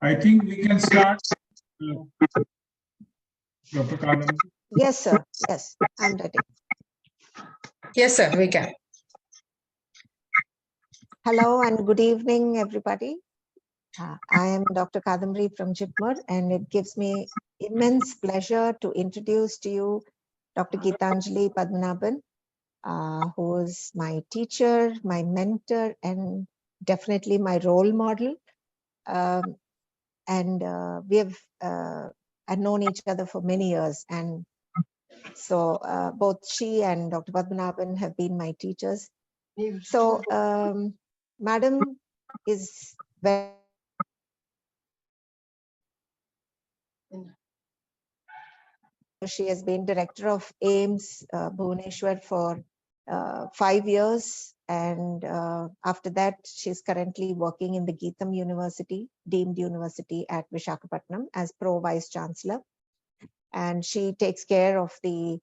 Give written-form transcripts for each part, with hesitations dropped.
I think we can start. Dr. Kadam. Yes, sir. Yes, I'm ready. Yes, sir, we can. Hello and good evening, everybody. I am Dr. Kadambari from JIPMER, and it gives me immense pleasure to introduce to you Dr. Gitanjali Batmaine, who is my teacher, my mentor, and definitely my role model. We have known each other for many years, and so both she and Dr. Batmaine have been my teachers. So, Madam is very she has been director of AIMS Bhubaneswar for 5 years, and after that she's currently working in the Gitam University, deemed university at Visakhapatnam as pro vice chancellor, and she takes care of the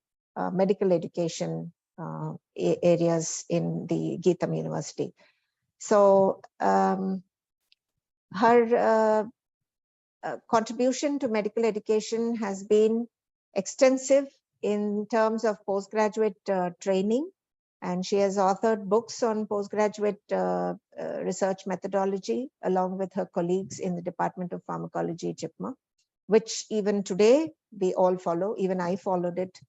medical education areas in the Gitam University. So her contribution to medical education has been extensive in terms of postgraduate training, and she has authored books on postgraduate research methodology along with her colleagues in the Department of Pharmacology, JIPMER, which even today we all follow. Even I followed it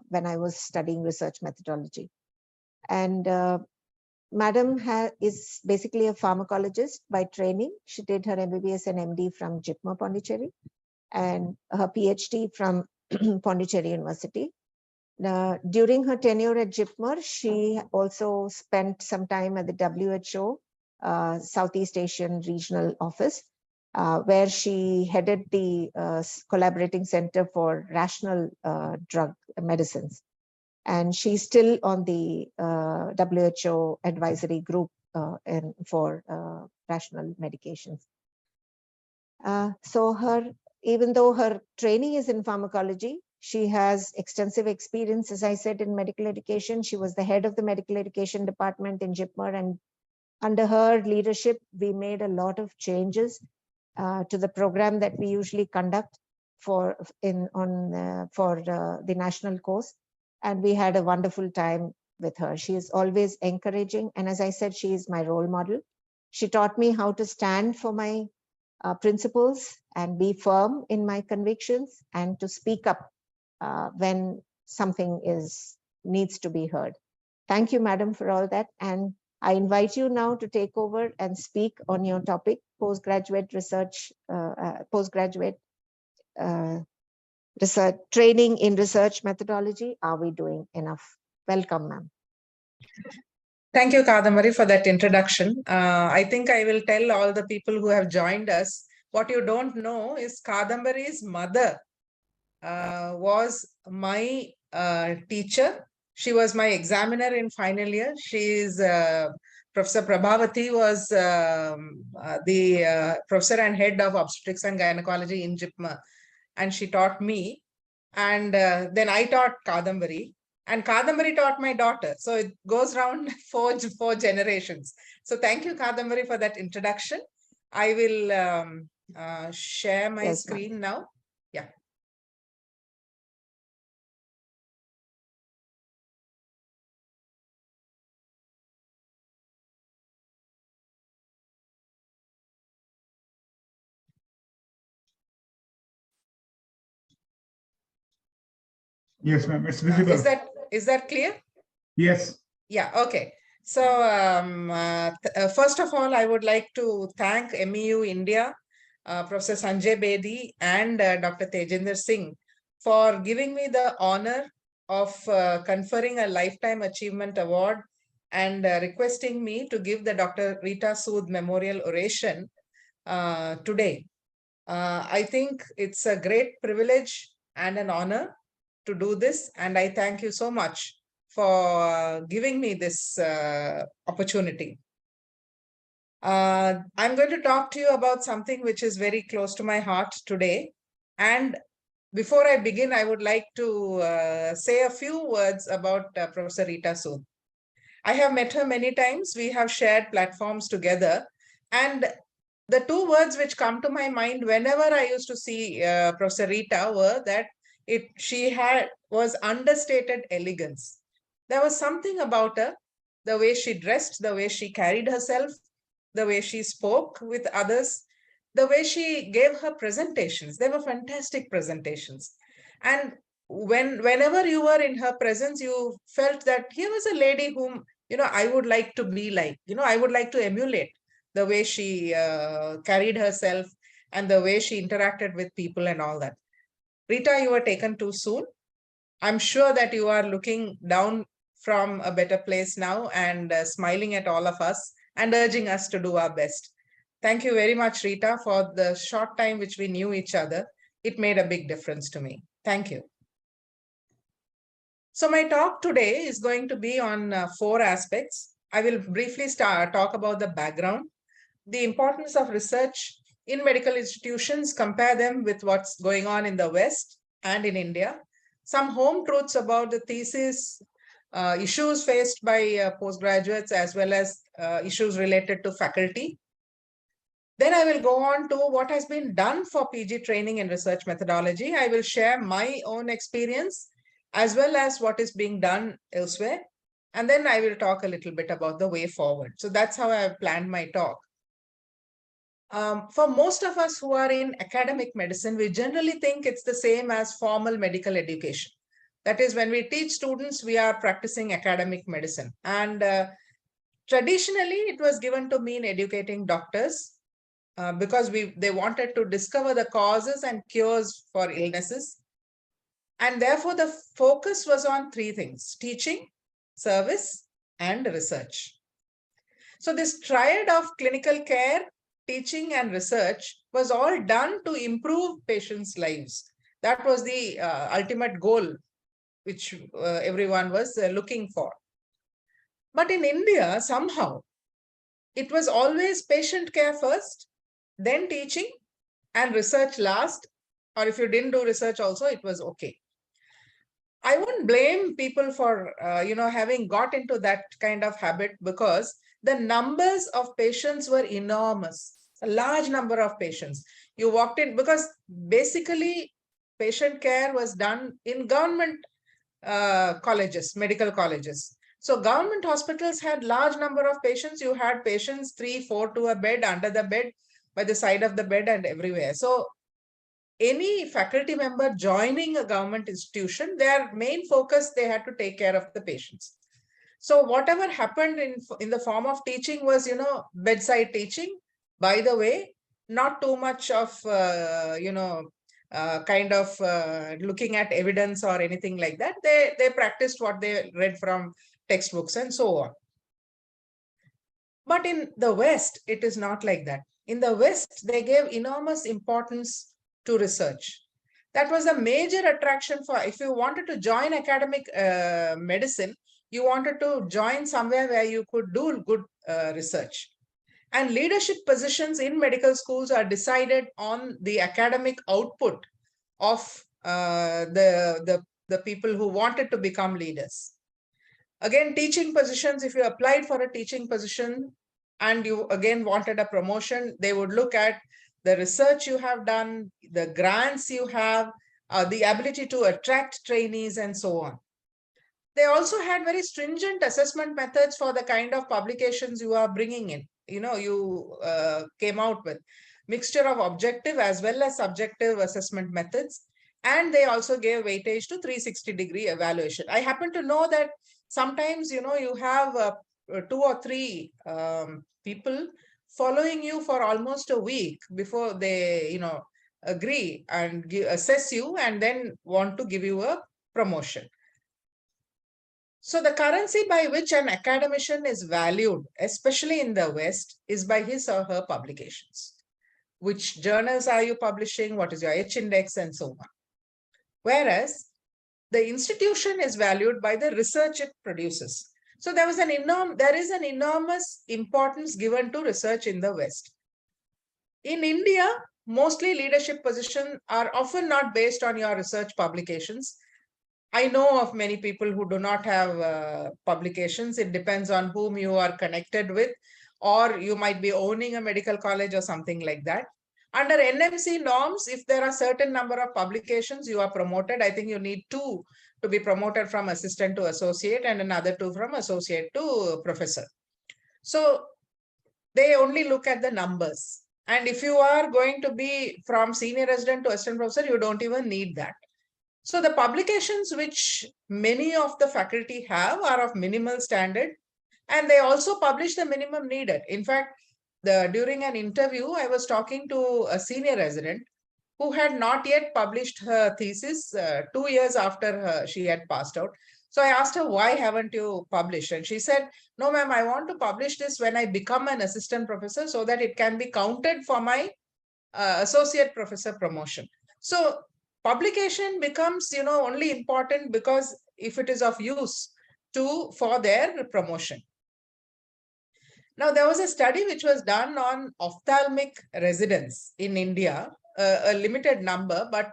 when I was studying research methodology. And Madam is basically a pharmacologist by training. She did her MBBS and MD from JIPMER Pondicherry and her PhD from Pondicherry University. During her tenure at JIPMER, she also spent some time at the WHO Southeast Asian Regional Office, where she headed the Collaborating Center for Rational Drug Medicines. And she's still on the WHO advisory group for rational medications. So even though her training is in pharmacology, she has extensive experience, as I said, in medical education. She was the head of the medical education department in JIPMER, and under her leadership, we made a lot of changes to the program that we usually conduct for the national course. And we had a wonderful time with her. She is always encouraging. And as I said, she is my role model. She taught me how to stand for my principles and be firm in my convictions and to speak up when something needs to be heard. Thank you, Madam, for all that. And I invite you now to take over and speak on your topic, postgraduate research, research training in research methodology. Are we doing enough? Welcome, ma'am. Thank you, Kadambari, for that introduction. I think I will tell all the people who have joined us, what you don't know is Kadambari's mother was my teacher. She was my examiner in final year. She is Professor Prabhavati was the professor and head of obstetrics and gynecology in JIPMER, and she taught me. And then I taught Kadambari, and Kadambari taught my daughter. So it goes around four generations. So thank you, Kadambari, for that introduction. I will share my screen now. Yeah. Yes, ma'am. It's visible. Is that clear? Yes. Yeah. Okay. So first of all, I would like to thank MEU India, Professor Sanjay Bedi and Dr. Tejinder Singh for giving me the honor of conferring a Lifetime Achievement Award and requesting me to give the Dr. Rita Sood Memorial Oration today. I think it's a great privilege and an honor to do this, and I thank you so much for giving me this opportunity. I'm going to talk to you about something which is very close to my heart today. And before I begin, I would like to say a few words about Professor Rita Sood. I have met her many times. We have shared platforms together. And the two words which come to my mind whenever I used to see Professor Rita were that she was understated elegance. There was something about her, the way she dressed, the way she carried herself, the way she spoke with others, the way she gave her presentations. They were fantastic presentations. And whenever you were in her presence, you felt that here was a lady whom, I would like to be like, I would like to emulate the way she carried herself and the way she interacted with people and all that. Rita, you were taken too soon. I'm sure that you are looking down from a better place now and smiling at all of us and urging us to do our best. Thank you very much, Rita, for the short time which we knew each other. It made a big difference to me. Thank you. So my talk today is going to be on 4 aspects. I will briefly talk about the background, the importance of research in medical institutions, compare them with what's going on in the West and in India, some home truths about the thesis, issues faced by postgraduates, as well as issues related to faculty. Then I will go on to what has been done for PG training in research methodology. I will share my own experience as well as what is being done elsewhere. And then I will talk a little bit about the way forward. So that's how I have planned my talk. For most of us who are in academic medicine, we generally think it's the same as formal medical education. That is, when we teach students, we are practicing academic medicine. And traditionally, it was given to mean educating doctors because they wanted to discover the causes and cures for illnesses. And therefore, the focus was on 3 things: teaching, service, and research. So this triad of clinical care, teaching, and research was all done to improve patients' lives. That was the ultimate goal which everyone was looking for. But in India, somehow, it was always patient care first, then teaching, and research last. Or if you didn't do research also, it was okay. I won't blame people for, having got into that kind of habit, because the numbers of patients were enormous, a large number of patients. You walked in, because basically patient care was done in government colleges, medical colleges. So government hospitals had large number of patients. You had patients 3, 4 to a bed, under the bed, by the side of the bed, and everywhere. So any faculty member joining a government institution, their main focus, they had to take care of the patients. So whatever happened in the form of teaching was, bedside teaching. By the way, not too much of, looking at evidence or anything like that. They practiced what they read from textbooks and so on. But in the West, it is not like that. In the West, they gave enormous importance to research. That was a major attraction for, if you wanted to join academic medicine, you wanted to join somewhere where you could do good research. And leadership positions in medical schools are decided on the academic output of the people who wanted to become leaders. Again, teaching positions, if you applied for a teaching position and you again wanted a promotion, they would look at the research you have done, the grants you have, the ability to attract trainees, and so on. They also had very stringent assessment methods for the kind of publications you are bringing in. You came out with mixture of objective as well as subjective assessment methods. And they also gave weightage to 360-degree evaluation. I happen to know that sometimes, you have 2 or 3 people following you for almost a week before they, agree and assess you and then want to give you a promotion. So the currency by which an academician is valued, especially in the West, is by his or her publications. Which journals are you publishing? What is your H-index, and so on. Whereas the institution is valued by the research it produces. So there is an enormous importance given to research in the West. In India, mostly leadership positions are often not based on your research publications. I know of many people who do not have publications. It depends on whom you are connected with, or you might be owning a medical college or something like that. Under NMC norms, if there are certain number of publications, you are promoted. I think you need 2 to be promoted from assistant to associate and another 2 from associate to professor. So they only look at the numbers. And if you are going to be from senior resident to assistant professor, you don't even need that. So the publications which many of the faculty have are of minimal standard, and they also publish the minimum needed. In fact, during an interview, I was talking to a senior resident who had not yet published her thesis 2 years after she had passed out. So I asked her, why haven't you published? And she said, no, ma'am, I want to publish this when I become an assistant professor so that it can be counted for my associate professor promotion. So publication becomes, only important because if it is of use for their promotion. Now, there was a study which was done on ophthalmic residents in India, a limited number, but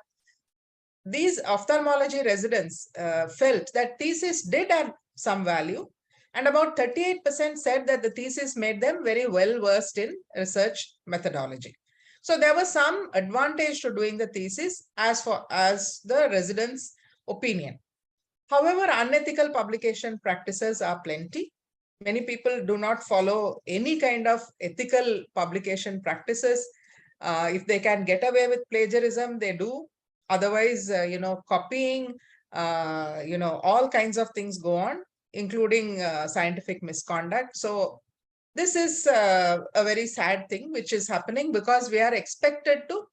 these ophthalmology residents felt that thesis did have some value, and about 38% said that the thesis made them very well versed in research methodology. So there was some advantage to doing the thesis as the residents' opinion. However, unethical publication practices are plenty. Many people do not follow any kind of ethical publication practices. If they can get away with plagiarism, they do. Otherwise, copying, all kinds of things go on, including scientific misconduct. So this is a very sad thing which is happening because we are expected to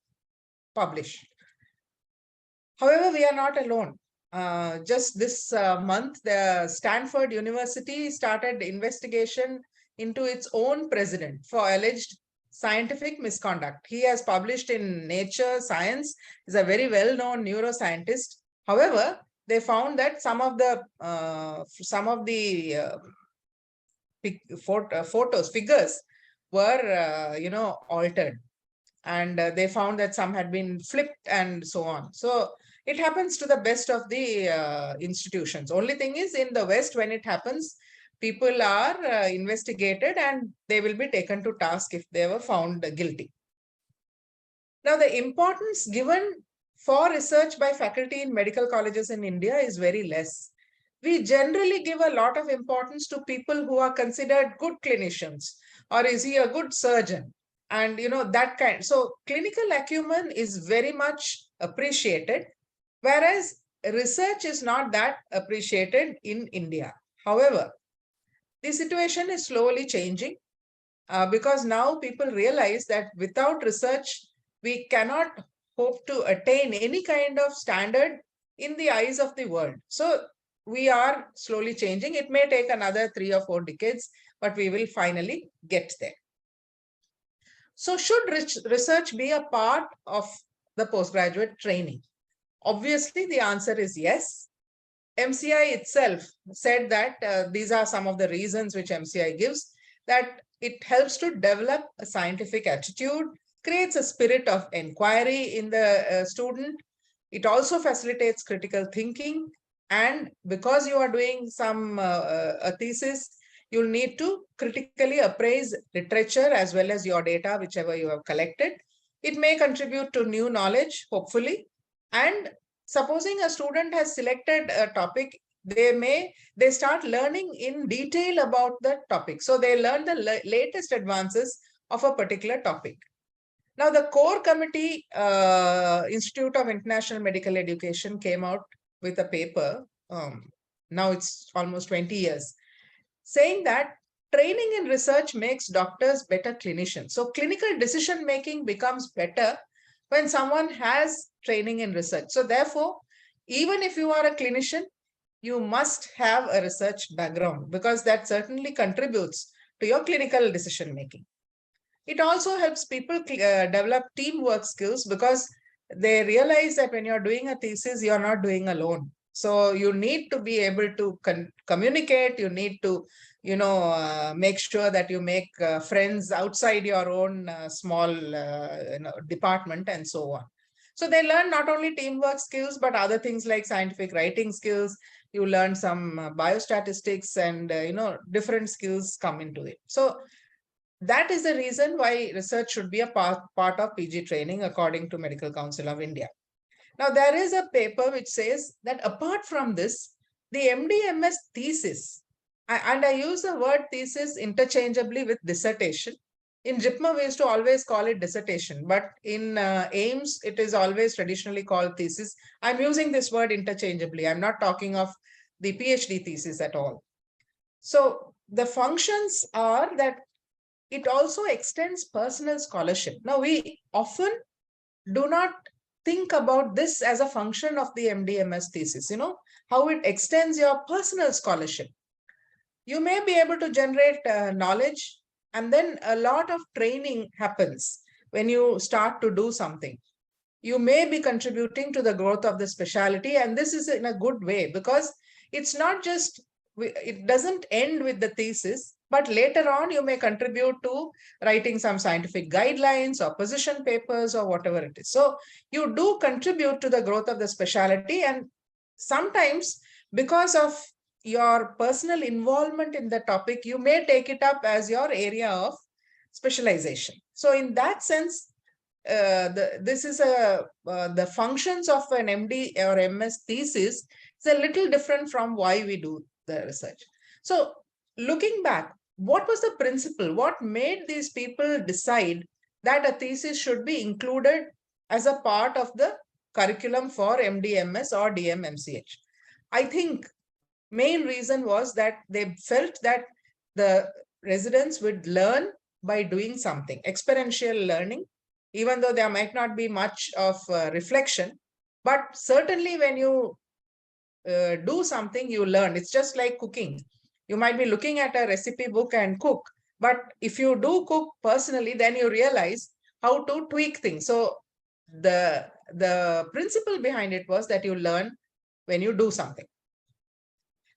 publish. However, we are not alone. Just this month, the Stanford University started investigation into its own president for alleged scientific misconduct. He has published in Nature Science, is a very well-known neuroscientist. However, they found that some of the figures were, altered, and they found that some had been flipped and so on. So it happens to the best of the institutions. Only thing is, in the West, when it happens, people are investigated and they will be taken to task if they were found guilty. Now, the importance given for research by faculty in medical colleges in India is very less. We generally give a lot of importance to people who are considered good clinicians, or is he a good surgeon? And that kind. So clinical acumen is very much appreciated, whereas research is not that appreciated in India. However, the situation is slowly changing because now people realize that without research, we cannot hope to attain any kind of standard in the eyes of the world. So we are slowly changing. It may take another 3 or 4 decades, but we will finally get there. So should research be a part of the postgraduate training? Obviously, the answer is yes. MCI itself said that these are some of the reasons which MCI gives, that it helps to develop a scientific attitude, creates a spirit of inquiry in the student. It also facilitates critical thinking. And because you are doing a thesis, you'll need to critically appraise literature as well as your data, whichever you have collected. It may contribute to new knowledge, hopefully. And supposing a student has selected a topic, they start learning in detail about the topic. So they learn the latest advances of a particular topic. Now, the core committee, Institute of International Medical Education, came out with a paper. Now it's almost 20 years, saying that training in research makes doctors better clinicians. So clinical decision-making becomes better when someone has training in research. So therefore, even if you are a clinician, you must have a research background because that certainly contributes to your clinical decision-making. It also helps people develop teamwork skills because they realize that when you're doing a thesis, you're not doing alone. So you need to be able to communicate. You need to, make sure that you make friends outside your own small department and so on. So they learn not only teamwork skills, but other things like scientific writing skills. You learn some biostatistics and, different skills come into it. So that is the reason why research should be a part of PG training, according to Medical Council of India. Now, there is a paper which says that apart from this, the MD/MS thesis, and I use the word thesis interchangeably with dissertation. In JIPMA, we used to always call it dissertation, but in AIMS, it is always traditionally called thesis. I'm using this word interchangeably. I'm not talking of the PhD thesis at all. So the functions are that it also extends personal scholarship. Now, we often do not think about this as a function of the MD/MS thesis, how it extends your personal scholarship. You may be able to generate knowledge, and then a lot of training happens when you start to do something. You may be contributing to the growth of the specialty, and this is in a good way, because it's not just, it doesn't end with the thesis, but later on you may contribute to writing some scientific guidelines or position papers or whatever it is. So you do contribute to the growth of the specialty, and sometimes because of your personal involvement in the topic, you may take it up as your area of specialization. So in that sense, this is the functions of an MD or MS thesis is a little different from why we do the research. So looking back, what was the principle? What made these people decide that a thesis should be included as a part of the curriculum for MD/MS or DM/MCH? I think main reason was that they felt that the residents would learn by doing something, experiential learning, even though there might not be much of reflection. But certainly when you do something, you learn. It's just like cooking. You might be looking at a recipe book and cook, but if you do cook personally, then you realize how to tweak things. So the principle behind it was that you learn when you do something.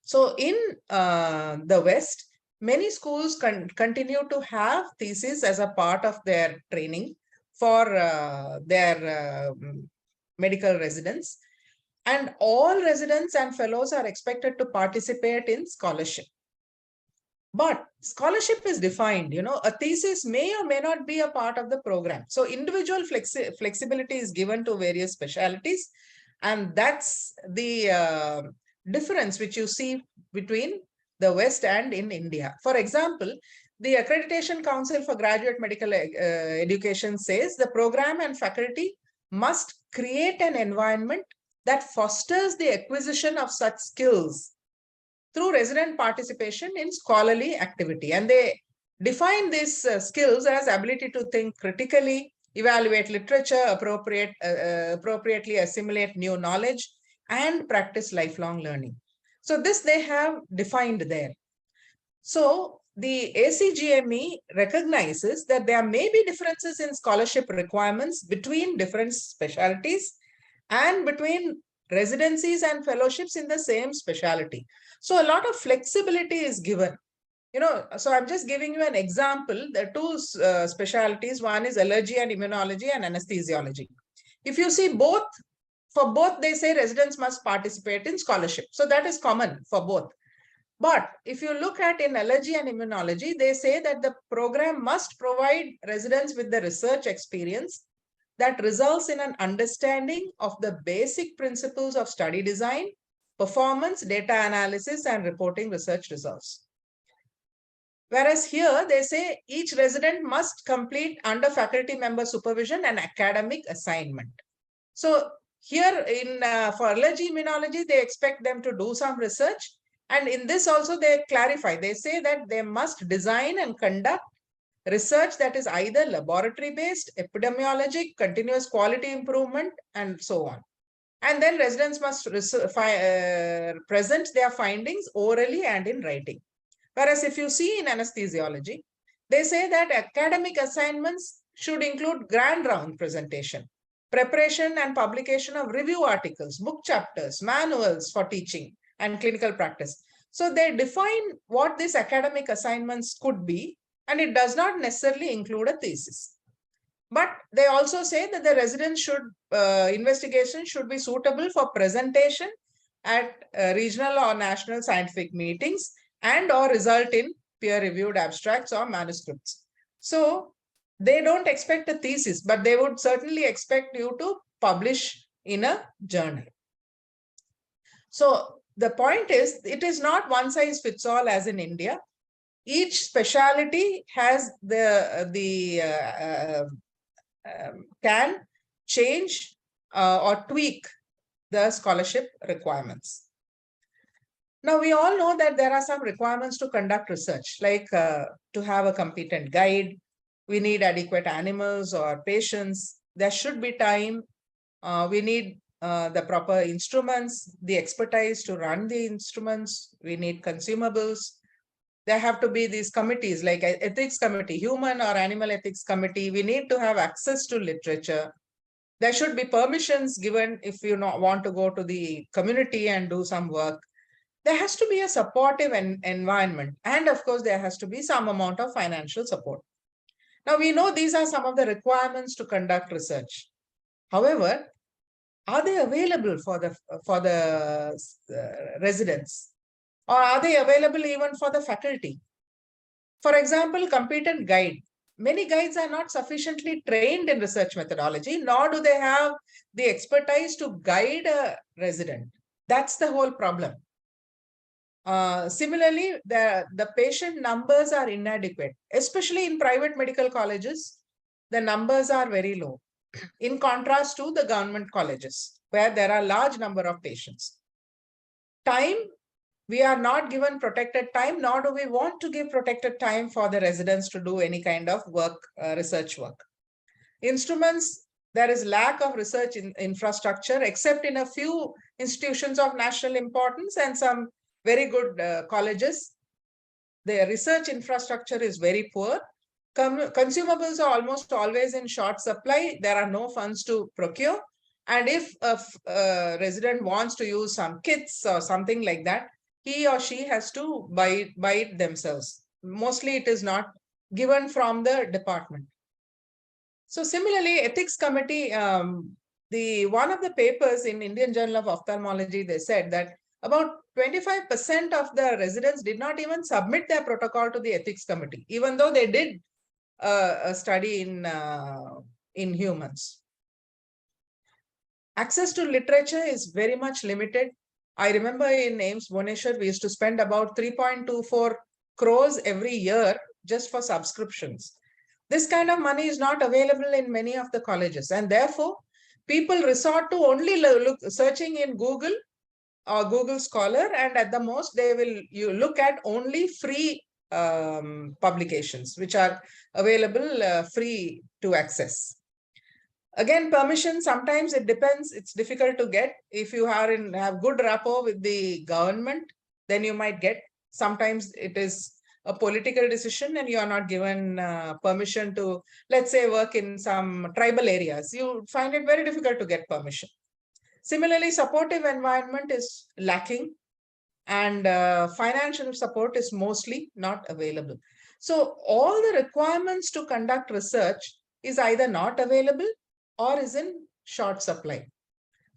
So in the West, many schools continue to have thesis as a part of their training for their medical residents. And all residents and fellows are expected to participate in scholarship. But scholarship is defined, a thesis may or may not be a part of the program. So individual flexibility is given to various specialties. And that's the difference which you see between the West and in India. For example, the Accreditation Council for Graduate Medical Education says the program and faculty must create an environment that fosters the acquisition of such skills through resident participation in scholarly activity. And they define these skills as ability to think critically, evaluate literature, appropriately assimilate new knowledge, and practice lifelong learning. So this they have defined there. So the ACGME recognizes that there may be differences in scholarship requirements between different specialties and between residencies and fellowships in the same specialty. So a lot of flexibility is given. So I'm just giving you an example. There are two specialties. One is allergy and immunology and anesthesiology. If you see both, for both, they say residents must participate in scholarship. So that is common for both. But if you look at in allergy and immunology, they say that the program must provide residents with the research experience that results in an understanding of the basic principles of study design, performance, data analysis, and reporting research results. Whereas here they say each resident must complete under faculty member supervision an academic assignment. So here in for allergy immunology, they expect them to do some research. And in this also they clarify, they say that they must design and conduct research that is either laboratory-based, epidemiologic, continuous quality improvement, and so on. And then residents must present their findings orally and in writing. Whereas if you see in anesthesiology, they say that academic assignments should include grand round presentation, preparation and publication of review articles, book chapters, manuals for teaching and clinical practice. So they define what these academic assignments could be, and it does not necessarily include a thesis. But they also say that the residents should, investigation should be suitable for presentation at regional or national scientific meetings and or result in peer-reviewed abstracts or manuscripts. So they don't expect a thesis, but they would certainly expect you to publish in a journal. So the point is, it is not one size fits all as in India. Each specialty has can change or tweak the scholarship requirements. Now, we all know that there are some requirements to conduct research, like to have a competent guide. We need adequate animals or patients. There should be time. We need the proper instruments, the expertise to run the instruments. We need consumables. There have to be these committees like ethics committee, human or animal ethics committee. We need to have access to literature. There should be permissions given if you want to go to the community and do some work. There has to be a supportive environment. And of course, there has to be some amount of financial support. Now, we know these are some of the requirements to conduct research. However, are they available for the residents? Or are they available even for the faculty? For example, competent guide. Many guides are not sufficiently trained in research methodology, nor do they have the expertise to guide a resident. That's the whole problem. Similarly, the patient numbers are inadequate, especially in private medical colleges. The numbers are very low, in contrast to the government colleges, where there are large number of patients. Time, we are not given protected time, nor do we want to give protected time for the residents to do any kind of work, research work. Instruments, there is lack of research infrastructure, except in a few institutions of national importance and some very good colleges. The research infrastructure is very poor. Consumables are almost always in short supply. There are no funds to procure. And if a resident wants to use some kits or something like that, he or she has to buy it themselves. Mostly it is not given from the department. So similarly, ethics committee, one of the papers in Indian Journal of Ophthalmology, they said that about 25% of the residents did not even submit their protocol to the ethics committee, even though they did a study in humans. Access to literature is very much limited. I remember in AIIMS Bhubaneswar, we used to spend about 3.24 crores every year just for subscriptions. This kind of money is not available in many of the colleges, and therefore people resort to only searching in Google or Google Scholar, and at the most they will look at only free publications which are available free to access. Again, permission, sometimes it depends, it's difficult to get. If you have good rapport with the government, then you might get. Sometimes it is a political decision and you are not given permission to, let's say, work in some tribal areas. You find it very difficult to get permission. Similarly, supportive environment is lacking, and financial support is mostly not available. So all the requirements to conduct research is either not available or is in short supply.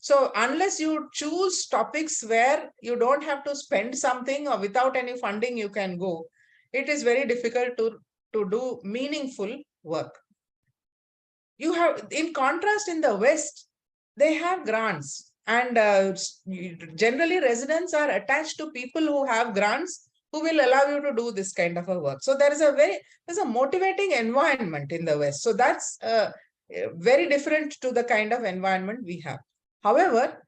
So unless you choose topics where you don't have to spend something or without any funding you can go, it is very difficult to do meaningful work. You have, in contrast, in the West, they have grants, and generally residents are attached to people who have grants who will allow you to do this kind of a work. So there's a motivating environment in the West. So that's very different to the kind of environment we have. However,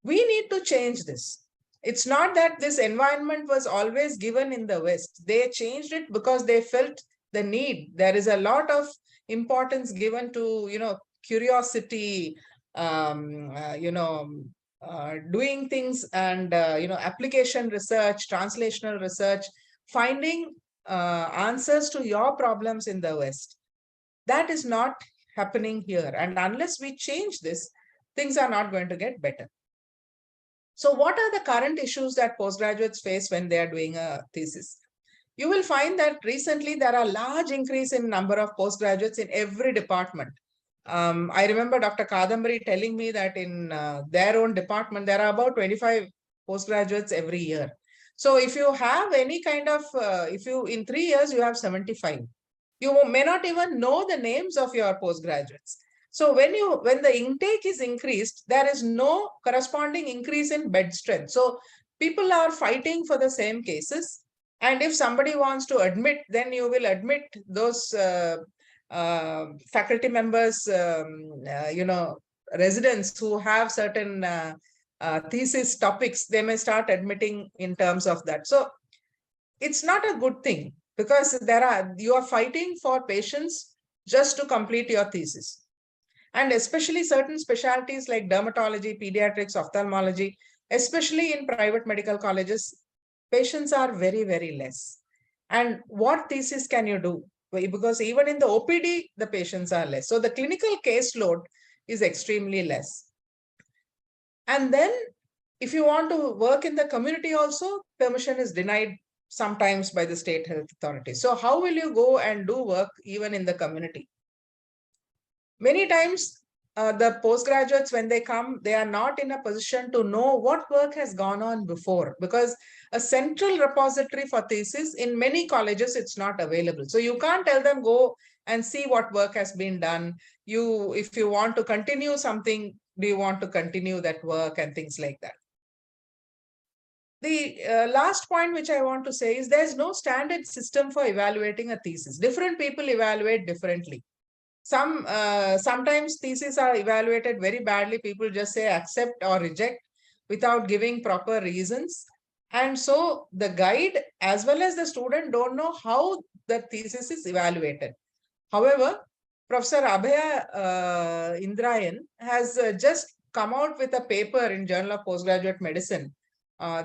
we need to change this. It's not that this environment was always given in the West. They changed it because they felt the need. There is a lot of importance given to, curiosity, doing things, and, application research, translational research, finding answers to your problems in the West. That is not happening here. And unless we change this, things are not going to get better. So what are the current issues that postgraduates face when they are doing a thesis? You will find that recently there are large increase in number of postgraduates in every department. I remember Dr. Kadambari telling me that in their own department, there are about 25 postgraduates every year. So if you have any kind of, if you in 3 years, you have 75. You may not even know the names of your postgraduates. So when the intake is increased, there is no corresponding increase in bed strength. So people are fighting for the same cases. And if somebody wants to admit, then you will admit those faculty members, residents who have certain thesis topics, they may start admitting in terms of that. So it's not a good thing, because you are fighting for patients just to complete your thesis. And especially certain specialties like dermatology, pediatrics, ophthalmology, especially in private medical colleges, patients are very, very less. And what thesis can you do? Because even in the OPD, the patients are less. So the clinical caseload is extremely less. And then if you want to work in the community also, permission is denied sometimes by the state health authorities. So how will you go and do work even in the community? Many times the postgraduates, when they come, they are not in a position to know what work has gone on before, because a central repository for thesis in many colleges, it's not available. So you can't tell them go and see what work has been done. If you want to continue something, do you want to continue that work and things like that? The last point which I want to say is there's no standard system for evaluating a thesis. Different people evaluate differently. Sometimes theses are evaluated very badly. People just say accept or reject without giving proper reasons. And so the guide as well as the student don't know how the thesis is evaluated. However, Professor Abhaya Indrayan has just come out with a paper in Journal of Postgraduate Medicine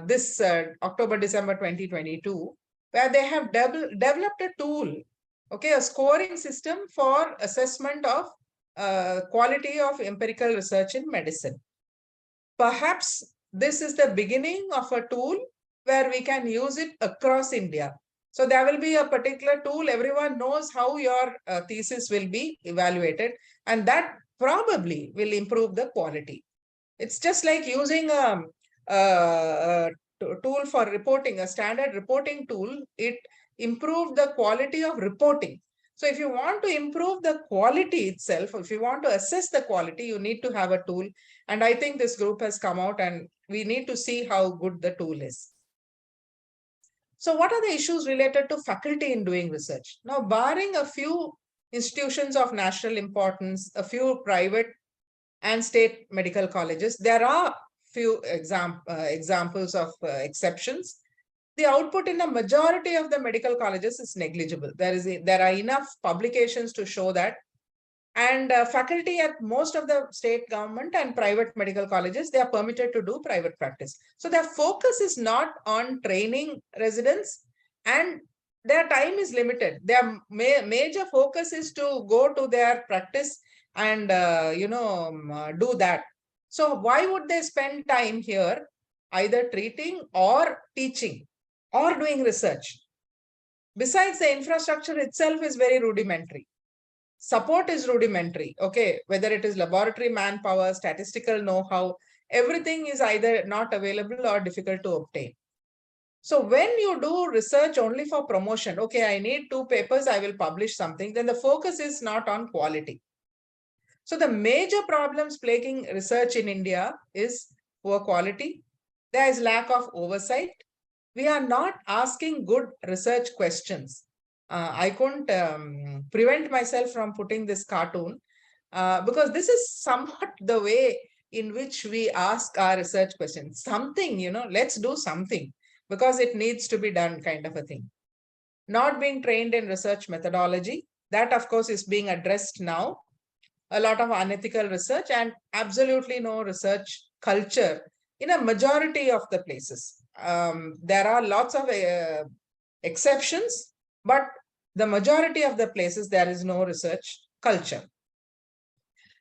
this October-December 2022, where they have developed a tool, okay, a scoring system for assessment of quality of empirical research in medicine. Perhaps this is the beginning of a tool where we can use it across India. So there will be a particular tool, everyone knows how your thesis will be evaluated, and that probably will improve the quality. It's just like using a tool for reporting, a standard reporting tool. It improved the quality of reporting. So if you want to improve the quality itself, if you want to assess the quality, you need to have a tool. And I think this group has come out and we need to see how good the tool is. So what are the issues related to faculty in doing research? Now, barring a few institutions of national importance, a few private and state medical colleges, there are few examples of exceptions. The output in the majority of the medical colleges is negligible. There are enough publications to show that. And faculty at most of the state government and private medical colleges, they are permitted to do private practice. So their focus is not on training residents, and their time is limited. Their major focus is to go to their practice and do that. So why would they spend time here either treating or teaching or doing research? Besides, the infrastructure itself is very rudimentary. Support is rudimentary, okay, whether it is laboratory manpower, statistical know-how, everything is either not available or difficult to obtain. So when you do research only for promotion, okay, I need 2 papers, I will publish something, then the focus is not on quality. So the major problems plaguing research in India is poor quality. There is lack of oversight. We are not asking good research questions. I couldn't prevent myself from putting this cartoon because this is somewhat the way in which we ask our research questions. Something, let's do something because it needs to be done, kind of a thing. Not being trained in research methodology, that of course is being addressed now. A lot of unethical research and absolutely no research culture in a majority of the places. There are lots of exceptions, but the majority of the places there is no research culture.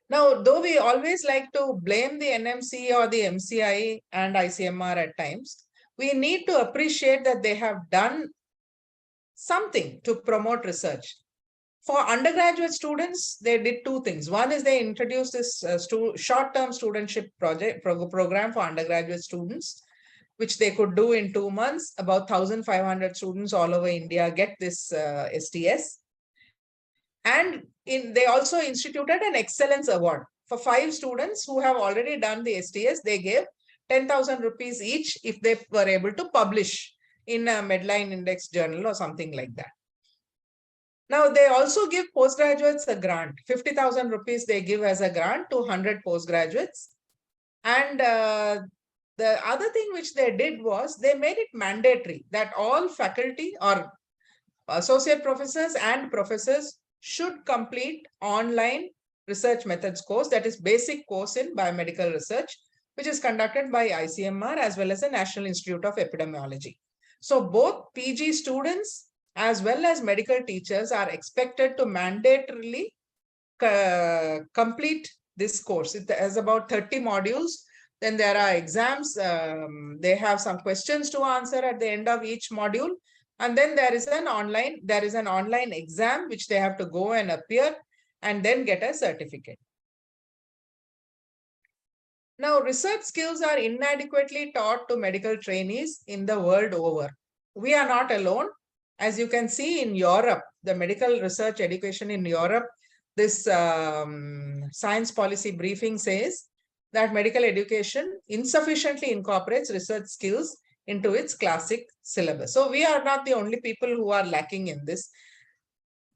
Now, though we always like to blame the NMC or the MCI and ICMR at times, we need to appreciate that they have done something to promote research. For undergraduate students, they did two things. One is they introduced this short-term studentship program for undergraduate students, which they could do in 2 months. About 1,500 students all over India get this STS. And they also instituted an excellence award for 5 students who have already done the STS. They gave 10,000 rupees each if they were able to publish in a Medline Index journal or something like that. Now, they also give postgraduates a grant, 50,000 rupees they give as a grant to 100 postgraduates. And the other thing which they did was they made it mandatory that all faculty or associate professors and professors should complete online research methods course, that is basic course in biomedical research, which is conducted by ICMR as well as the National Institute of Epidemiology. So both PG students as well as medical teachers are expected to mandatorily complete this course. It has about 30 modules. Then there are exams. They have some questions to answer at the end of each module. And then there is an online exam which they have to go and appear and then get a certificate. Now, research skills are inadequately taught to medical trainees in the world over. We are not alone. As you can see in Europe, the medical research education in Europe, this science policy briefing says that medical education insufficiently incorporates research skills into its classic syllabus. So we are not the only people who are lacking in this.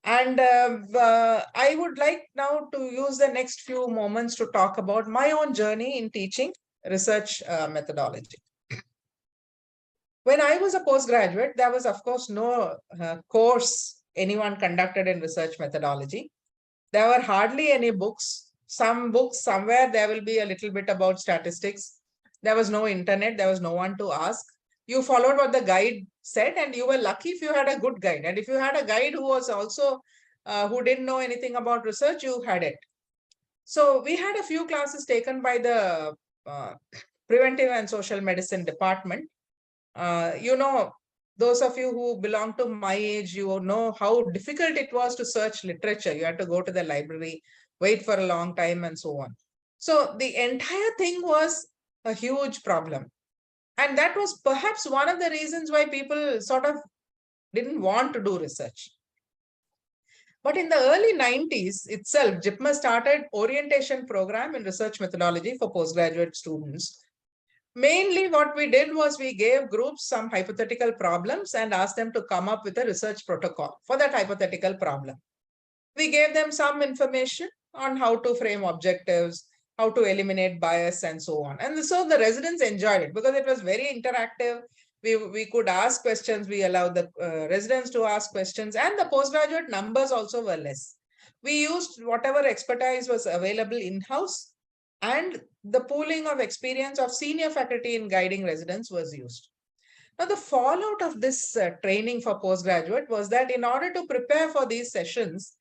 And I would like now to use the next few moments to talk about my own journey in teaching research methodology. When I was a postgraduate, there was, of course, no course anyone conducted in research methodology. There were hardly any books. Some books, somewhere there will be a little bit about statistics. There was no internet. There was no one to ask. You followed what the guide said, and you were lucky if you had a good guide. And if you had a guide who was also, who didn't know anything about research, you had it. So we had a few classes taken by the preventive and social medicine department. You know, those of you who belong to my age, you know how difficult it was to search literature. You had to go to the library, wait for a long time, and so on. So the entire thing was a huge problem. And that was perhaps one of the reasons why people sort of didn't want to do research. But in the early 90s itself, JIPMER started orientation program in research methodology for postgraduate students. Mainly what we did was we gave groups some hypothetical problems and asked them to come up with a research protocol for that hypothetical problem. We gave them some information on how to frame objectives, how to eliminate bias, and so on. And so the residents enjoyed it because it was very interactive. We could ask questions. We allowed the residents to ask questions, and the postgraduate numbers also were less. We used whatever expertise was available in-house, and the pooling of experience of senior faculty in guiding residents was used. Now, the fallout of this training for postgraduate was that in order to prepare for these sessions,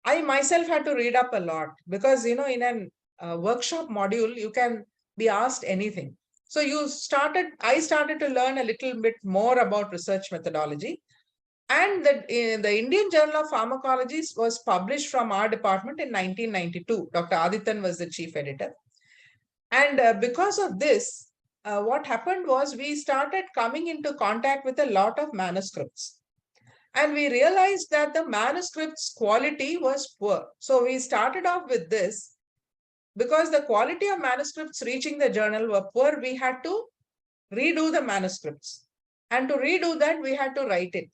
I myself had to read up a lot because, you know, in a workshop module, you can be asked anything. So I started to learn a little bit more about research methodology. And the Indian Journal of Pharmacology was published from our department in 1992. Dr. Adityan was the chief editor. And because of this, what happened was we started coming into contact with a lot of manuscripts. And we realized that the manuscripts quality was poor. So we started off with this. Because the quality of manuscripts reaching the journal were poor, we had to redo the manuscripts. And to redo that, we had to write it.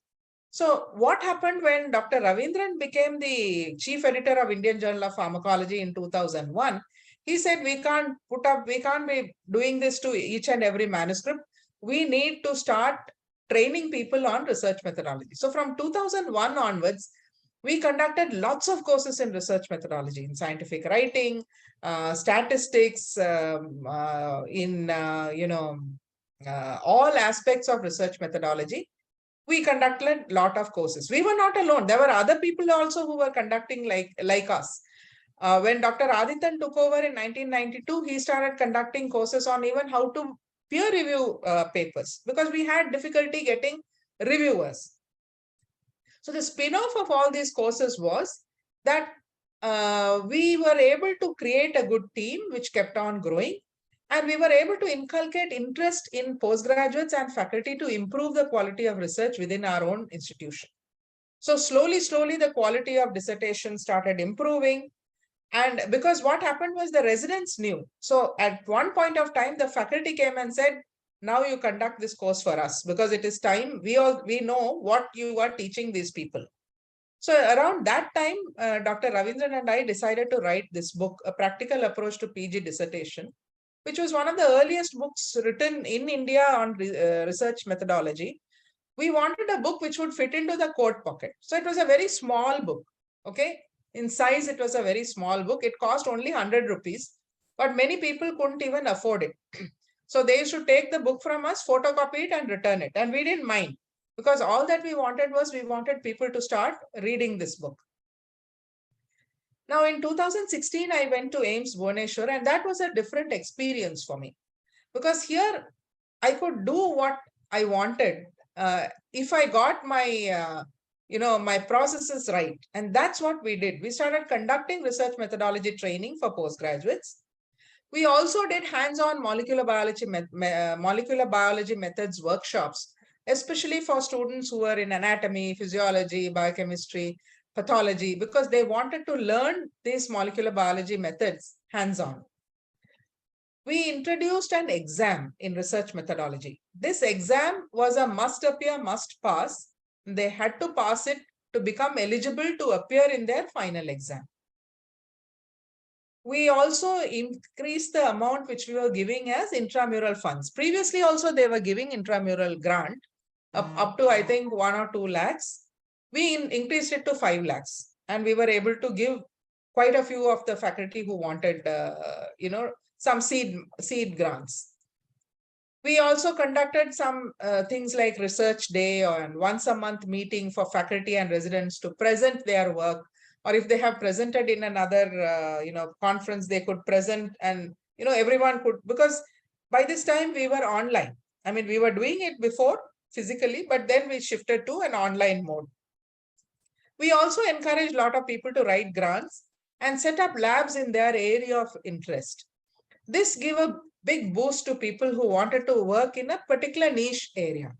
So what happened when Dr. Ravindran became the chief editor of Indian Journal of Pharmacology in 2001, he said, we can't be doing this to each and every manuscript. We need to start training people on research methodology. So from 2001 onwards, we conducted lots of courses in research methodology, in scientific writing, statistics, in all aspects of research methodology. We conducted a lot of courses. We were not alone. There were other people also who were conducting like us. When Dr. Adityan took over in 1992, he started conducting courses on even how to peer review papers because we had difficulty getting reviewers. So the spin-off of all these courses was that we were able to create a good team which kept on growing, and we were able to inculcate interest in postgraduates and faculty to improve the quality of research within our own institution. So slowly, the quality of dissertation started improving. And because what happened was the residents knew. So at one point of time, the faculty came and said, now you conduct this course for us because it is time. We know what you are teaching these people. So around that time, Dr. Ravindran and I decided to write this book, A Practical Approach to PG Dissertation, which was one of the earliest books written in India on research methodology. We wanted a book which would fit into the coat pocket. So it was a very small book. Okay. In size, it was a very small book. It cost only 100 rupees, but many people couldn't even afford it. So they used to take the book from us, photocopy it and return it. And we didn't mind because all that we wanted was we wanted people to start reading this book. Now in 2016, I went to AIIMS Bhubaneswar, and that was a different experience for me because here I could do what I wanted if I got my my processes right. And that's what we did. We started conducting research methodology training for postgraduates. We also did hands-on molecular biology methods workshops, especially for students who are in anatomy, physiology, biochemistry, pathology, because they wanted to learn these molecular biology methods hands-on. We introduced an exam in research methodology. This exam was a must appear, must pass. They had to pass it to become eligible to appear in their final exam. We also increased the amount which we were giving as intramural funds. Previously also they were giving intramural grant up to I think 1 or 2 lakhs. We increased it to 5 lakhs, and we were able to give quite a few of the faculty who wanted some seed grants. We also conducted some things like research day and once a month meeting for faculty and residents to present their work, or if they have presented in another conference, they could present, and everyone could, because by this time we were online. I mean, we were doing it before physically, but then we shifted to an online mode. We also encouraged a lot of people to write grants and set up labs in their area of interest. This gave a big boost to people who wanted to work in a particular niche area.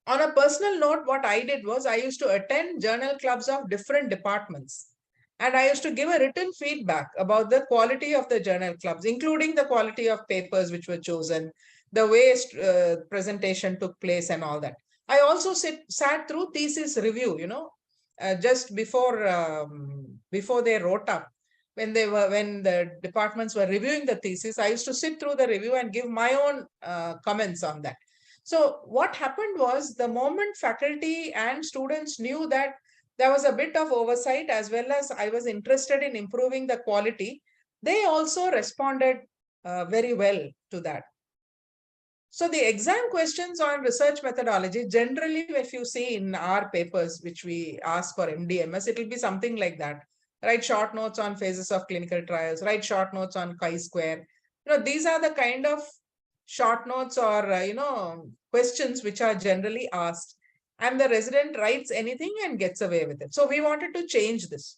On a personal note, what I did was I used to attend journal clubs of different departments, and I used to give a written feedback about the quality of the journal clubs, including the quality of papers which were chosen, the way presentation took place and all that. I also sat through thesis review, just before they wrote up. When the departments were reviewing the thesis, I used to sit through the review and give my own comments on that. So what happened was, the moment faculty and students knew that there was a bit of oversight as well as I was interested in improving the quality, they also responded very well to that. So the exam questions on research methodology, generally, if you see in our papers, which we ask for MDMS, it will be something like that. Write short notes on phases of clinical trials, write short notes on chi-square. These are the kind of short notes or, questions which are generally asked, and the resident writes anything and gets away with it. So we wanted to change this.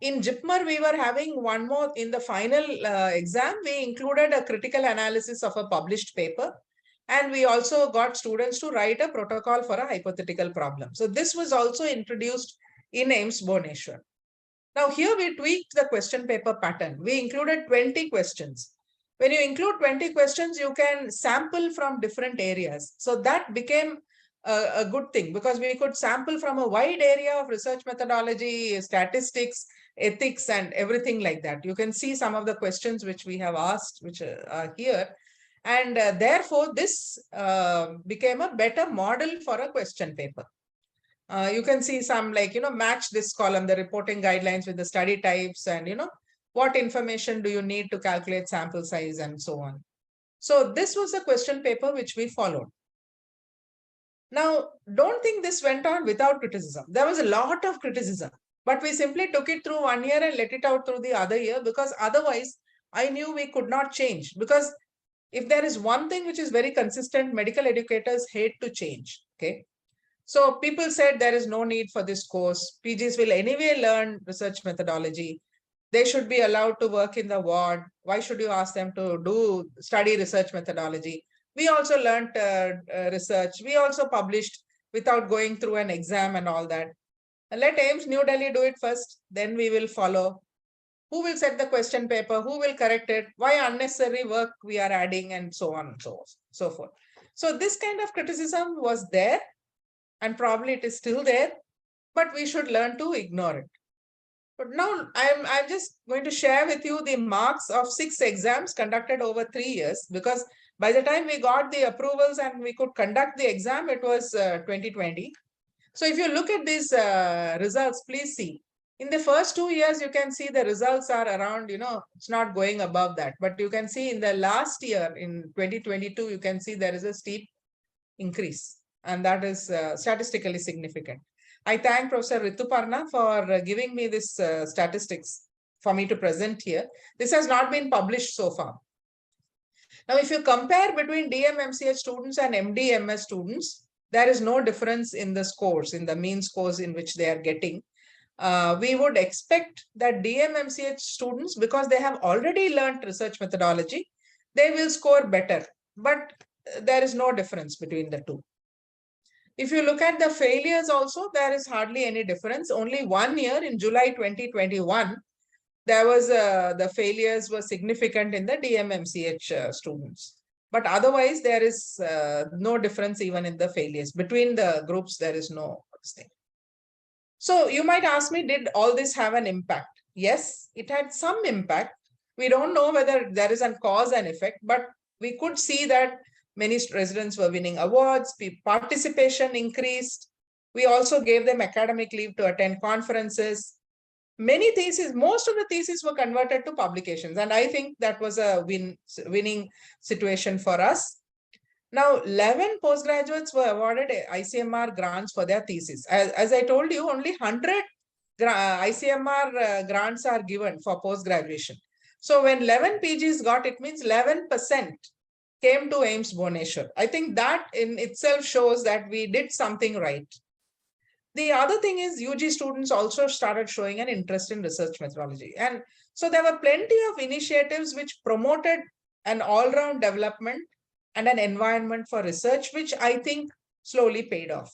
In JIPMER, we were having one more in the final exam. We included a critical analysis of a published paper, and we also got students to write a protocol for a hypothetical problem. So this was also introduced in AIIMS Bhubaneswar. Now here we tweaked the question paper pattern. We included 20 questions. When you include 20 questions, you can sample from different areas. So that became a good thing, because we could sample from a wide area of research methodology, statistics, ethics, and everything like that. You can see some of the questions which we have asked, which are here. And therefore, this became a better model for a question paper. You can see some match this column, the reporting guidelines with the study types, and what information do you need to calculate sample size and so on. So this was the question paper which we followed. Now, don't think this went on without criticism. There was a lot of criticism, but we simply took it through 1 year and let it out through the other year, because otherwise I knew we could not change. Because if there is one thing which is very consistent, medical educators hate to change. Okay. So people said there is no need for this course. PGs will anyway learn research methodology. They should be allowed to work in the ward. Why should you ask them to study research methodology? We also learned research. We also published without going through an exam and all that. Let AIMS New Delhi do it first, then we will follow. Who will set the question paper? Who will correct it? Why unnecessary work we are adding, and so on and so forth. So this kind of criticism was there, and probably it is still there, but we should learn to ignore it. But now I'm just going to share with you the marks of 6 exams conducted over 3 years, because by the time we got the approvals and we could conduct the exam, it was 2020. So if you look at these results, please see. In the first 2 years, you can see the results are around, it's not going above that. But you can see in the last year, in 2022, you can see there is a steep increase. And that is statistically significant. I thank Professor Rituparna for giving me this statistics for me to present here. This has not been published so far. Now, if you compare between DMMCH students and MDMS students, there is no difference in the scores, in the mean scores in which they are getting. We would expect that DMMCH students, because they have already learned research methodology, they will score better. But there is no difference between the two. If you look at the failures also, there is hardly any difference. Only 1 year, in July 2021, there was the failures were significant in the DMMCH students. But otherwise, there is no difference even in the failures. Between the groups, there is no thing. So you might ask me, did all this have an impact? Yes, it had some impact. We don't know whether there is a cause and effect, but we could see that many residents were winning awards, participation increased. We also gave them academic leave to attend conferences. Many theses, most of the theses were converted to publications. And I think that was a winning situation for us. Now, 11 postgraduates were awarded ICMR grants for their thesis. As I told you, only 100 ICMR grants are given for post-graduation. So when 11 PGs got, it means 11% came to AIMS Bhubaneswar. I think that in itself shows that we did something right. The other thing is UG students also started showing an interest in research methodology. And so there were plenty of initiatives which promoted an all-round development and an environment for research, which I think slowly paid off.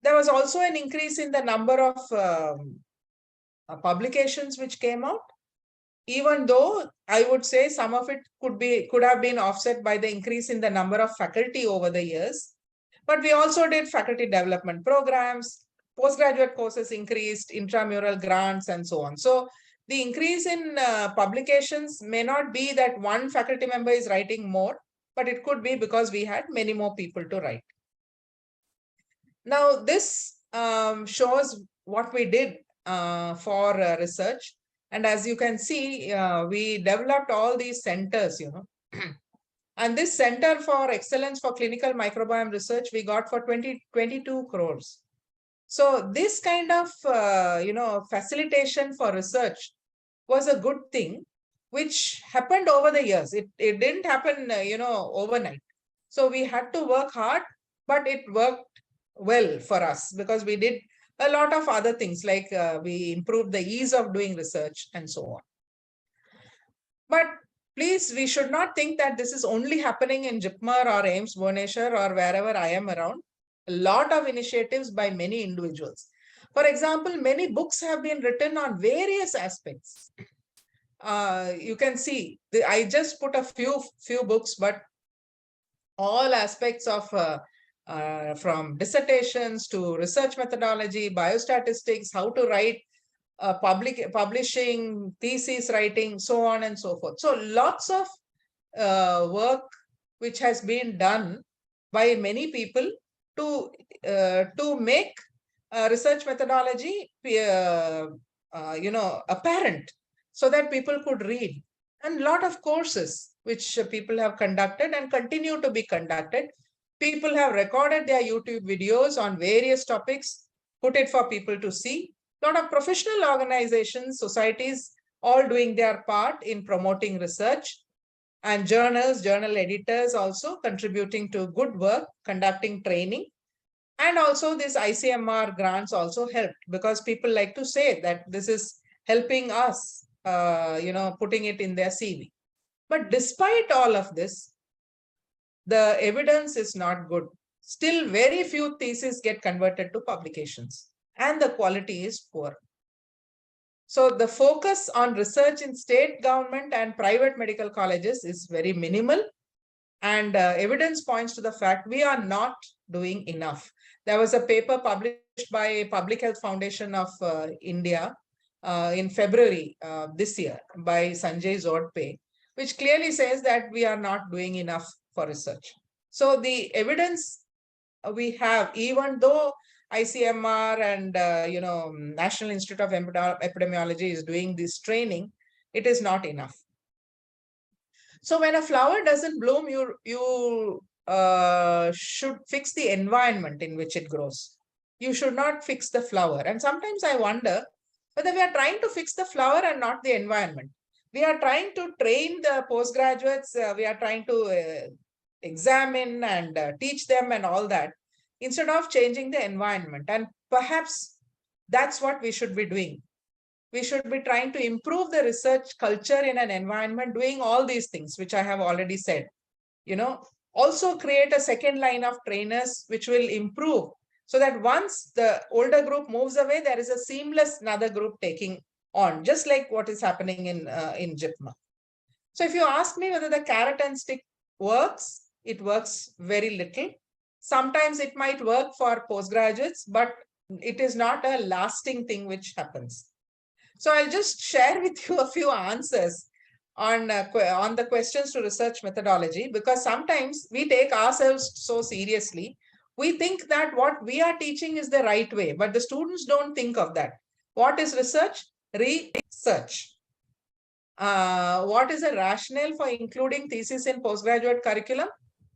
There was also an increase in the number of publications which came out, even though I would say some of it could have been offset by the increase in the number of faculty over the years. But we also did faculty development programs, postgraduate courses increased, intramural grants, and so on. So the increase in publications may not be that one faculty member is writing more, but it could be because we had many more people to write. Now, this shows what we did for research. And as you can see, we developed all these centers, And this Center for Excellence for Clinical Microbiome Research, we got for 22 crores. So this kind of, facilitation for research was a good thing, which happened over the years. It didn't happen, overnight. So we had to work hard, but it worked well for us because we did a lot of other things, like we improved the ease of doing research and so on. But please, we should not think that this is only happening in JIPMER or AIMS Bhubaneswar or wherever I am around. A lot of initiatives by many individuals. For example, many books have been written on various aspects. You can see, I just put a few books, but all aspects of from dissertations to research methodology, biostatistics, how to write publishing, thesis writing, so on and so forth. So lots of work which has been done by many people to make research methodology, apparent, so that people could read. And a lot of courses which people have conducted and continue to be conducted. People have recorded their YouTube videos on various topics, put it for people to see. A lot of professional organizations, societies, all doing their part in promoting research, and journals, journal editors also contributing to good work, conducting training. And also this ICMR grants also helped, because people like to say that this is helping us, putting it in their CV. But despite all of this, the evidence is not good. Still, very few theses get converted to publications, and the quality is poor. So the focus on research in state government and private medical colleges is very minimal, and evidence points to the fact we are not doing enough. There was a paper published by Public Health Foundation of India in February this year by Sanjay Zodpe, which clearly says that we are not doing enough for research. So the evidence we have, even though ICMR and National Institute of Epidemiology is doing this training, it is not enough. So when a flower doesn't bloom, you should fix the environment in which it grows. You should not fix the flower. And sometimes I wonder whether we are trying to fix the flower and not the environment. We are trying to train the postgraduates. We are trying to examine and teach them and all that, instead of changing the environment. And perhaps that's what we should be doing. We should be trying to improve the research culture in an environment, doing all these things, which I have already said. Also create a second line of trainers, which will improve, so that once the older group moves away, there is a seamless another group taking on, just like what is happening in JIPMA. So if you ask me whether the carrot and stick works, it works very little. Sometimes it might work for postgraduates, but it is not a lasting thing which happens. So I'll just share with you a few answers on the questions to research methodology, because sometimes we take ourselves so seriously. We think that what we are teaching is the right way, but the students don't think of that. What is research? Research. What is the rationale for including thesis in postgraduate curriculum?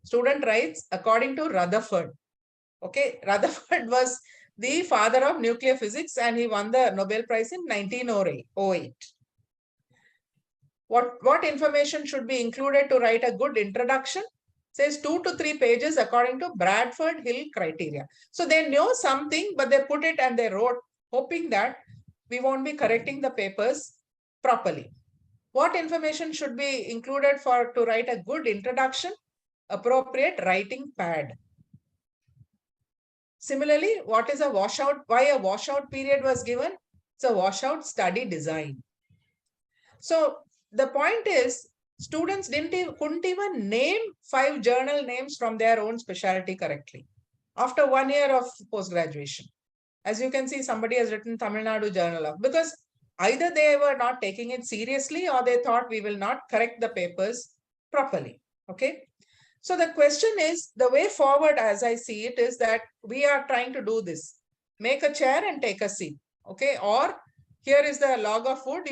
Student writes according to Rutherford. Okay, Rutherford was the father of nuclear physics, and he won the Nobel Prize in 1908. What information should be included to write a good introduction? Says 2 to 3 pages according to Bradford Hill criteria. So they know something, but they put it and they wrote, hoping that we won't be correcting the papers properly. What information should be included to write a good introduction? Appropriate writing pad. Similarly, what is a washout? Why a washout period was given? It's a washout study design. So the point is, students couldn't even name 5 journal names from their own specialty correctly after 1 year of post-graduation. As you can see, somebody has written Tamil Nadu Journal of, because either they were not taking it seriously, or they thought we will not correct the papers properly. Okay. So the question is, the way forward, as I see it, is that we are trying to do this. Make a chair and take a seat. Okay. Or here is the log of wood.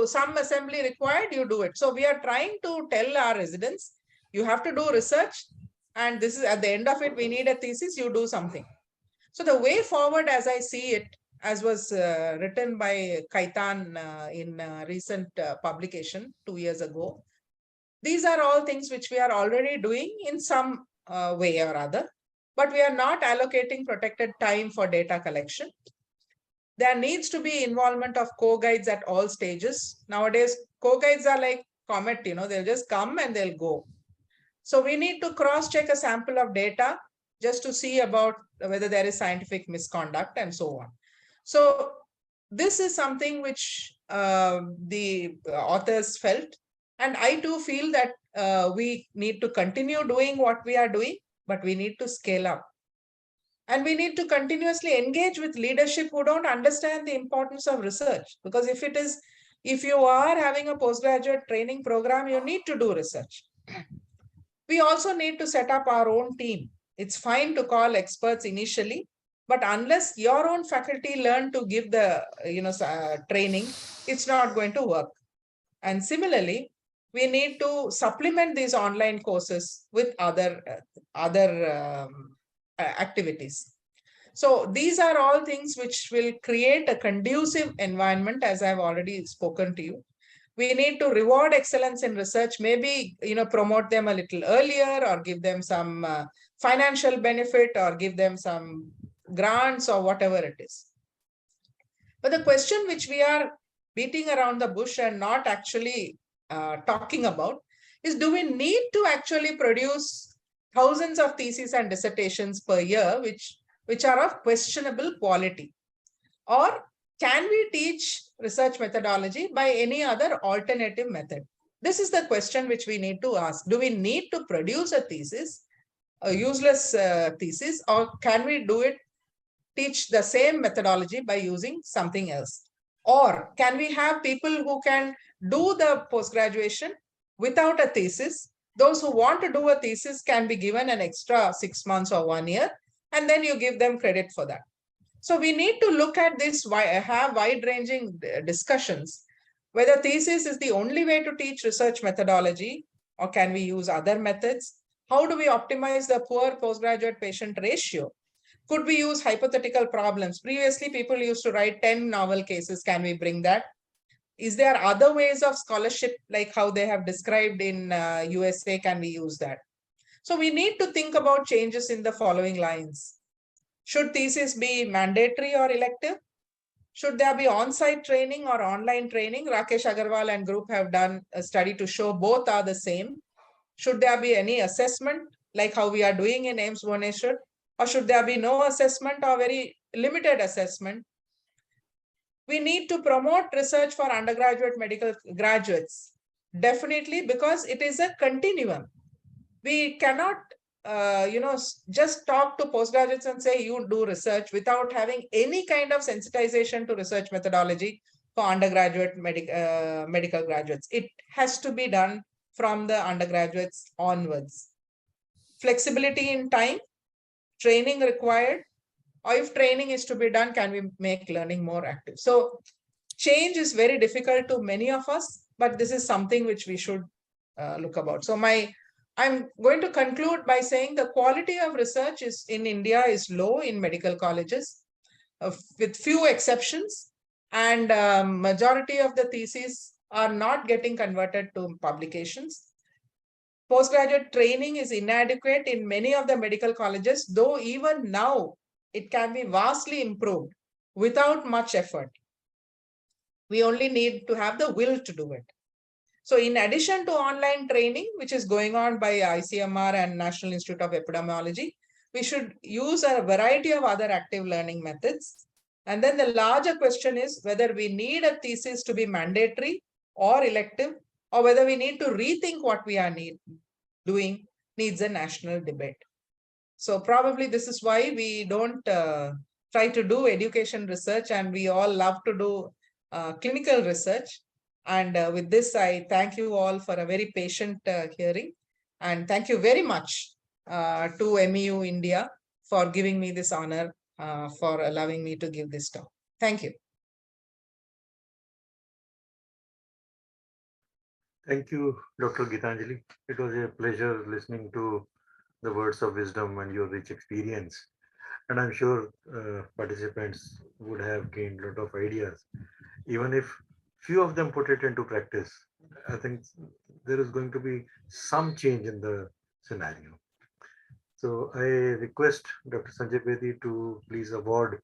Some assembly required, you do it. So we are trying to tell our residents, you have to do research, and this is at the end of it, we need a thesis, you do something. So the way forward, as I see it, as was written by Kaitan in recent publication 2 years ago, these are all things which we are already doing in some way or other, but we are not allocating protected time for data collection. There needs to be involvement of co-guides at all stages. Nowadays, co-guides are like comet, they'll just come and they'll go. So we need to cross-check a sample of data just to see about whether there is scientific misconduct and so on. So this is something which the authors felt. And I too feel that we need to continue doing what we are doing, but we need to scale up. And we need to continuously engage with leadership who don't understand the importance of research. Because if you are having a postgraduate training program, you need to do research. We also need to set up our own team. It's fine to call experts initially, but unless your own faculty learn to give the training, it's not going to work. And similarly, we need to supplement these online courses with other activities. So these are all things which will create a conducive environment, as I've already spoken to you. We need to reward excellence in research, maybe promote them a little earlier, or give them some financial benefit or give them some grants or whatever it is. But the question which we are beating around the bush and not actually talking about is, do we need to actually produce thousands of theses and dissertations per year, which are of questionable quality? Or can we teach research methodology by any other alternative method? This is the question which we need to ask. Do we need to produce a thesis, a useless thesis, or can we do it, teach the same methodology by using something else? Or can we have people who can do the post-graduation without a thesis? Those who want to do a thesis can be given an extra 6 months or 1 year, and then you give them credit for that. So we need to look at this, have wide-ranging discussions, whether thesis is the only way to teach research methodology, or can we use other methods? How do we optimize the poor postgraduate patient ratio? Could we use hypothetical problems? Previously, people used to write 10 novel cases. Can we bring that? Is there other ways of scholarship, like how they have described in USA? Can we use that? So we need to think about changes in the following lines. Should thesis be mandatory or elective? Should there be on-site training or online training? Rakesh Agarwal and group have done a study to show both are the same. Should there be any assessment, like how we are doing in AIIMS Bhubaneswar? Or should there be no assessment or very limited assessment? We need to promote research for undergraduate medical graduates, definitely, because it is a continuum. We cannot just talk to postgraduates and say you do research without having any kind of sensitization to research methodology for undergraduate medical graduates. It has to be done from the undergraduates onwards. Flexibility in time, training required, or if training is to be done, can we make learning more active? So change is very difficult to many of us, but this is something which we should look about. So I'm going to conclude by saying the quality of research in India is low in medical colleges, with few exceptions, and majority of the theses are not getting converted to publications. Postgraduate training is inadequate in many of the medical colleges, though even now it can be vastly improved without much effort. We only need to have the will to do it. So in addition to online training, which is going on by ICMR and National Institute of Epidemiology, we should use a variety of other active learning methods. And then the larger question is whether we need a thesis to be mandatory or elective, or whether we need to rethink what we are doing needs a national debate. So probably this is why we don't try to do education research, and we all love to do clinical research. And with this, I thank you all for a very patient hearing. And thank you very much to MEU India for giving me this honor, for allowing me to give this talk. Thank you. Thank you, Dr. Gitanjali. It was a pleasure listening to the words of wisdom and your rich experience. And I'm sure participants would have gained a lot of ideas. Even if few of them put it into practice, I think there is going to be some change in the scenario. So I request Dr. Sanjay Bedi to please award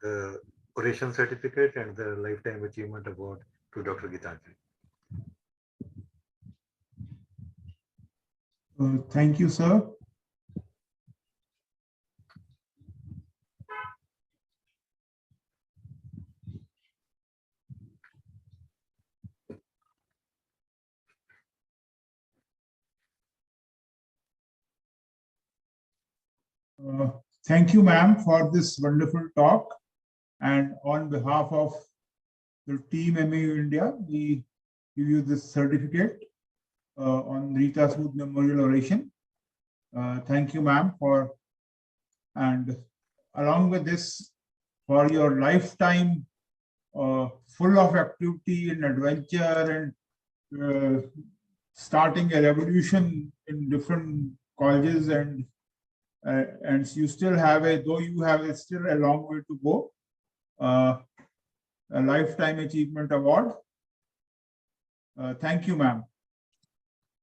the oration certificate and the Lifetime Achievement Award to Dr. Gitanjali. Thank you, sir. Thank you, ma'am, for this wonderful talk. And on behalf of the team MEU India, we give you this certificate on Rita Sood Memorial Oration. Thank you, ma'am, and along with this, for your lifetime full of activity and adventure and starting a revolution in different colleges, and you still have though you have still a long way to go, a Lifetime Achievement Award. Thank you, ma'am.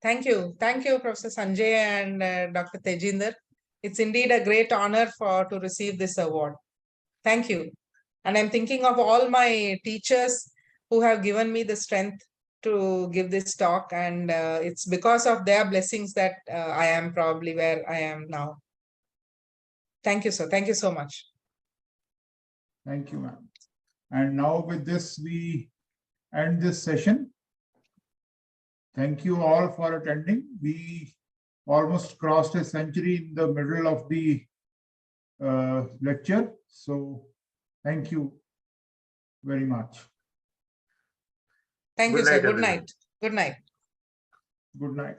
Thank you. Thank you, Professor Sanjay and Dr. Tejinder. It's indeed a great honor to receive this award. Thank you. And I'm thinking of all my teachers who have given me the strength to give this talk. And it's because of their blessings that I am probably where I am now. Thank you, sir. Thank you so much. Thank you, ma'am. And now with this, we end this session. Thank you all for attending. We almost crossed a century in the middle of the lecture. So thank you very much. Thank you, Good sir. night, Good everyone. night. Good night. Good night.